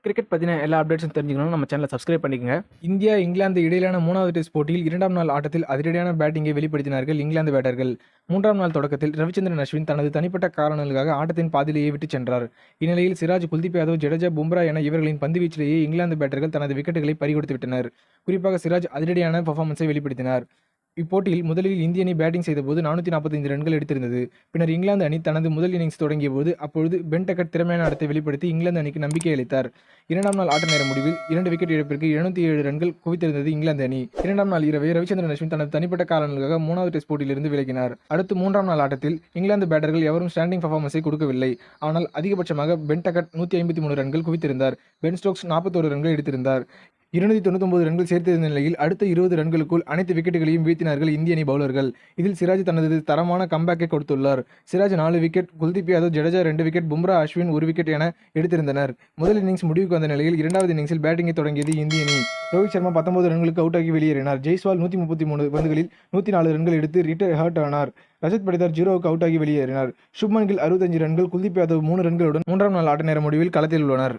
Cricket பற்றின எல்லா அப்டேட்ஸும் தெரிஞ்சுக்கணும் நம்ம சேனலை சப்ஸ்கிரைப் பண்ணிக்கங்க. இந்தியா இங்கிலாந்து இடையிலான 3வது டெஸ்ட் போட்டியில் 2ஆம் நாள் ஆட்டத்தில் அதிரடியான பேட்டிங்கை வெளிப்படுத்தினார்கள் இங்கிலாந்து பேட்டர்கள். 3ஆம் நாள் தொடக்கத்தில் ரவிச்சந்திரன் அஸ்வின் தனது தனிப்பட்ட காரணங்களுக்காக ஆட்டத்தின் பாதியிலேயே விட்டுச் சென்றார். இந்நிலையில் சிராஜ், குல்தீப் யாதவ், ஜடேஜா, பும்ரா என இவர்களின் பந்துவீச்சிலேயே இங்கிலாந்து பேட்டர்கள் தனது விக்கெட்டுகளை பறிகொடுத்து விட்டனர். குறிப்பாக சிராஜ் அதிரடியான பெர்ஃபார்மன்ஸை வெளிப்படுத்தினார். இப்போட்டியில் முதலில் இந்திய அணி பேட்டிங் செய்தபோது 445 ரன்கள் எடுத்திருந்தது. பின்னர் இங்கிலாந்து அணி தனது முதல் இன்னிங்ஸ் தொடங்கியபோது அப்பொழுது பென் டெக்கட் திறமையான ஆட்டத்தை வெளிப்படுத்தி இங்கிலாந்து அணிக்கு நம்பிக்கை அளித்தார். 2ஆம் நாள் ஆட்ட நேர முடிவில் 2 விக்கெட் இழப்பிற்கு 707 ரன்கள் குவித்திருந்தது இங்கிலாந்து அணி. 2ஆம் நாள் இரவே ரவிச்சந்திரன் அஸ்வின் தனது தனிப்பட்ட காரணங்களுக்காக 3வது டெஸ்ட் போட்டியிலிருந்து விலகினார். அடுத்து 3ஆம் நாள் ஆட்டத்தில் இங்கிலாந்து பேட்டர்கள் எவரும் ஸ்டாண்டிங் பெர்ஃபார்மன்ஸை கொடுக்கவில்லை. ஆனால் அதிகபட்சமாக பென் டெக்கட் 153 ரன்கள் குவித்திருந்தார். பென் ஸ்டோக்ஸ் 41 ரன்கள் எடுத்திருந்தார். 299 ரன்கள் சேர்த்திருந்த நிலையில் அடுத்த 20 ரன்களுக்குள் அனைத்து விக்கெட்டுகளையும் வீழ்த்தினார்கள் இந்திய அணி பவுலர்கள். இதில் சிராஜ் தனது தரமான கம்பேக்கை கொடுத்துள்ளார். Siraj 4 wicket, Kuldeep Yadav, Jadeja 2 wicket, Bumrah, Ashwin 1 wicket என எடுத்திருந்தனர். முதல் இன்னிங்ஸ் முடிவுக்கு வந்த நிலையில் 2வது இன்னிங்ஸில் பேட்டிங்கை தொடங்கியது இந்திய அணி. ரோஹித் சர்மா 19 ரன்களுக்கு அவுட் ஆகி வெளியேறினார். ஜெய்ஸ்வால் 133 பந்துகளில் 104 ரன்கள் எடுத்து ரிட்டர் ஹர்ட் ஆனார். ரஜத் படிதார் 0க்கு அவுட் ஆகி வெளியேறினார். சுப்மன் கில் 65 ரன்கள், குல்தீப் யாதவ் 3 ரன்களுடன் 3ஆம் நாள் ஆட்ட நேர முடிவில் களத்தில் உள்ளனர்.